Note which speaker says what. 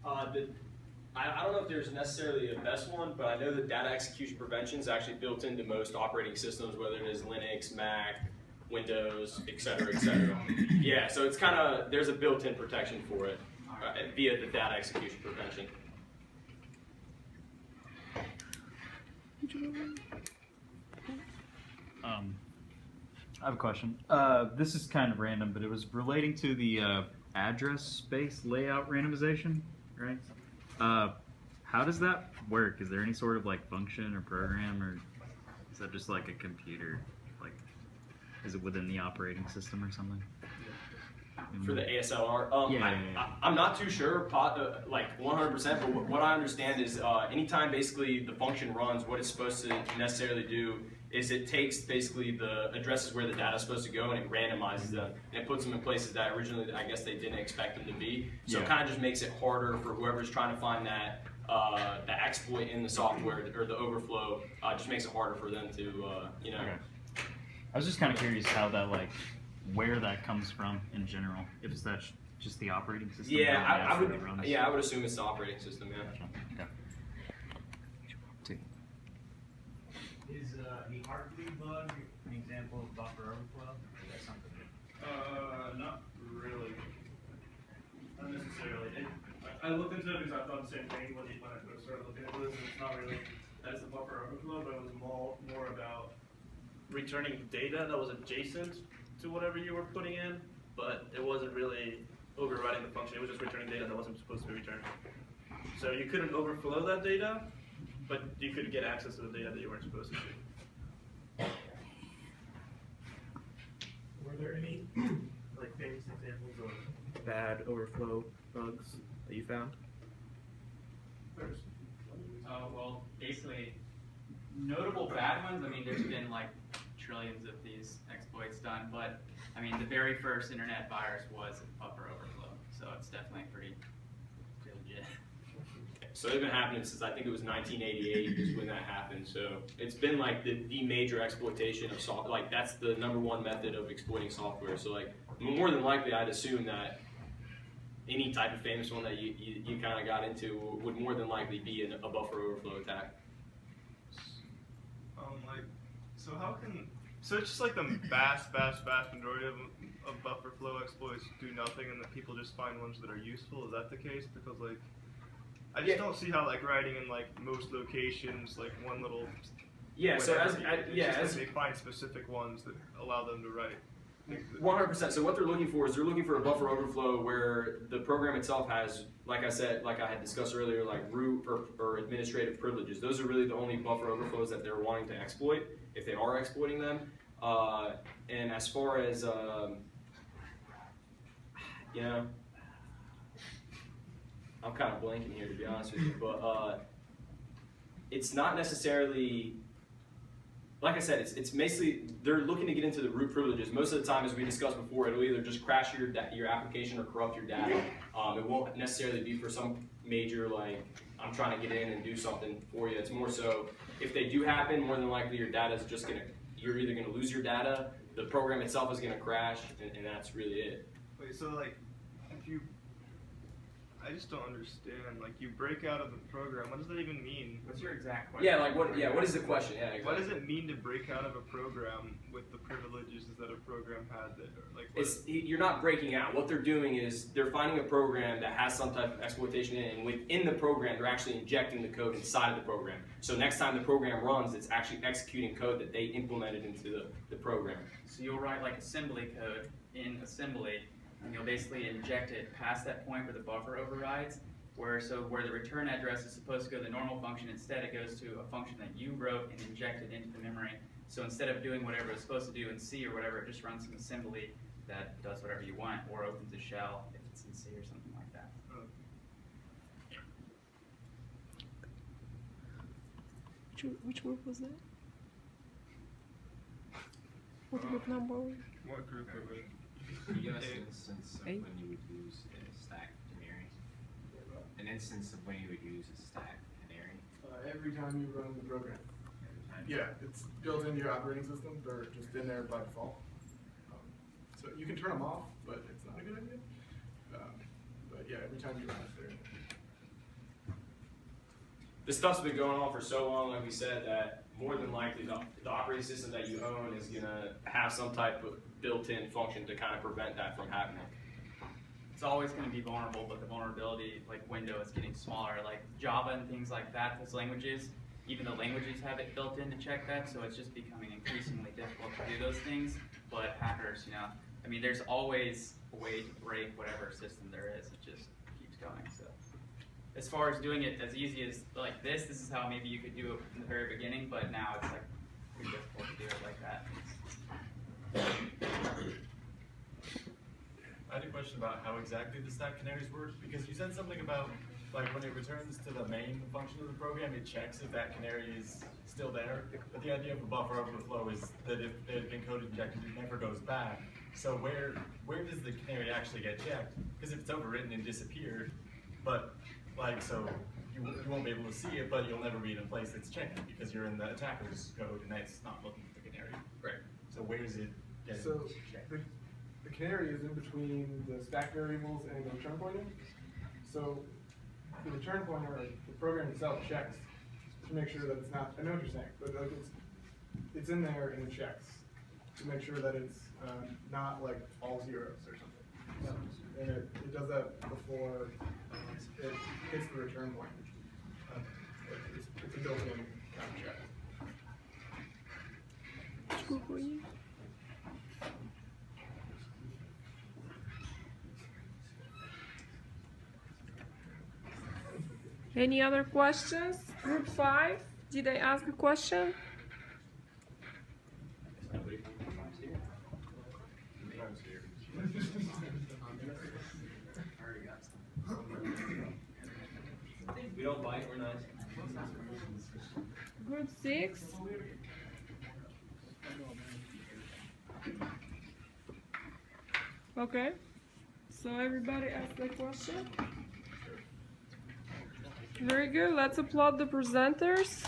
Speaker 1: method?
Speaker 2: I don't know if there's necessarily a best one, but I know that data execution prevention is actually built into most operating systems, whether it is Linux, Mac, Windows, et cetera, et cetera. Yeah, so it's kind of, there's a built-in protection for it via the data execution prevention.
Speaker 3: I have a question. This is kind of random, but it was relating to the address space layout randomization, right? How does that work? Is there any sort of like function or program, or is that just like a computer? Like, is it within the operating system or something?
Speaker 2: For the ASLR,
Speaker 3: yeah.
Speaker 2: I'm not too sure, like 100%, but what I understand is anytime basically the function runs, what it's supposed to necessarily do is it takes basically the addresses where the data is supposed to go and it randomizes them, and it puts them in places that originally I guess they didn't expect them to be. So it kind of just makes it harder for whoever's trying to find that the exploit in the software or the overflow. Just makes it harder for them to you know.
Speaker 3: Okay. I was just kind of curious how that where that comes from in general. If it's just the operating system.
Speaker 2: Yeah, I would assume it's the operating system. Yeah.
Speaker 3: Gotcha. Okay.
Speaker 1: Is the heartbleed bug an example of buffer overflow? Or is that something?
Speaker 4: Not really. Not necessarily. I looked into it because I thought the same thing when I first started looking into this, and it's not really that's the buffer overflow, but it was more about returning data that was adjacent to whatever you were putting in, but it wasn't really overriding the function. It was just returning data that wasn't supposed to be returned. So you couldn't overflow that data, but you could get access to the data that you weren't supposed to see.
Speaker 5: Were there any like famous examples of bad overflow bugs that you found?
Speaker 6: Well, basically, notable bad ones. I mean, there's been like trillions of these exploits done, but I mean, the very first internet virus was a buffer overflow, so it's definitely pretty legit.
Speaker 2: So it's been happening since I think it was 1988 is when that happened. So it's been like the major exploitation of software. Like that's the #1 method of exploiting software. So like more than likely, I'd assume that any type of famous one that you kind of got into would more than likely be a buffer overflow attack.
Speaker 4: So how can, so it's just like the vast majority of buffer flow exploits do nothing, and then people just find ones that are useful. Is that the case? Because like, I just don't see how like writing in like most locations, like one little they find specific ones that allow them to write.
Speaker 2: 100%. So what they're looking for is they're looking for a buffer overflow where the program itself has, like I said, like I had discussed earlier, like root or administrative privileges. Those are really the only buffer overflows that they're wanting to exploit, if they are exploiting them. And as far as, you know, I'm kind of blanking here to be honest with you, but it's not necessarily, like I said, it's basically, they're looking to get into the root privileges. Most of the time, as we discussed before, it'll either just crash your application or corrupt your data. It won't necessarily be for some major, like, I'm trying to get in and do something for you. It's more so, if they do happen, more than likely your data is just you're either gonna lose your data, the program itself is gonna crash, and that's really it.
Speaker 4: Wait, so like, I just don't understand. Like, you break out of the program. What does that even mean?
Speaker 6: What's your exact question?
Speaker 2: Yeah, like what? Yeah, what is the question? Yeah, exactly.
Speaker 4: What does it mean to break out of a program with the privileges that a program had?
Speaker 2: You're not breaking out. What they're doing is they're finding a program that has some type of exploitation in it, and within the program, they're actually injecting the code inside of the program. So next time the program runs, it's actually executing code that they implemented into the program.
Speaker 6: So you'll write like assembly code in assembly, and you'll basically inject it past that point where the buffer overrides, where the return address is supposed to go to the normal function, instead it goes to a function that you wrote and injected into the memory. So instead of doing whatever it's supposed to do in C or whatever, it just runs some assembly that does whatever you want, or opens a shell if it's in C or something like that.
Speaker 7: Which group was that? What group number?
Speaker 4: What group of it?
Speaker 8: Can you give us an instance of when you would use a stack canary? An instance of when you would use a stack canary?
Speaker 5: Every time you run the program. Yeah, it's built into your operating system. They're just in there by default. So you can turn them off, but it's not a good idea. But
Speaker 9: yeah, every time you run it through.
Speaker 2: This stuff's been going on for so long, like we said, that more than likely the operating system that you own is gonna have some type of built-in function to kind of prevent that from happening.
Speaker 6: It's always going to be vulnerable, but the vulnerability like window is getting smaller. Like Java and things like that, those languages, even the languages have it built in to check that, so it's just becoming increasingly difficult to do those things. But hackers, you know, I mean, there's always a way to break whatever system there is. It just keeps going. So as far as doing it as easy as like this is how maybe you could do it in the very beginning, but now it's like pretty difficult to do it like that.
Speaker 10: I had a question about how exactly the stack canaries work, because you said something about, like, when it returns to the main function of the program, it checks if that canary is still there. But the idea of a buffer overflow is that if it has been code injected, it never goes back. So where does the canary actually get checked? Because if it's overwritten and disappeared, but, like, so you won't be able to see it, but you'll never be in a place that's checked because you're in the attacker's code and that's not looking for the canary.
Speaker 2: Right.
Speaker 10: So where is it getting
Speaker 9: So
Speaker 10: checked?
Speaker 9: the canary is in between the stack variables and the return pointer. So the return pointer, the program itself checks to make sure that it's not, I know what you're saying, but like it's in there and it checks to make sure that it's not like all zeros or something. And it does that before it hits the return pointer. It's a built-in kind of check.
Speaker 7: Dziękuję. Any other questions? Group 5, did I ask a question?
Speaker 2: We don't bite, we're nice.
Speaker 7: Group 6. Okay, so everybody asked the question. Very good, let's applaud the presenters.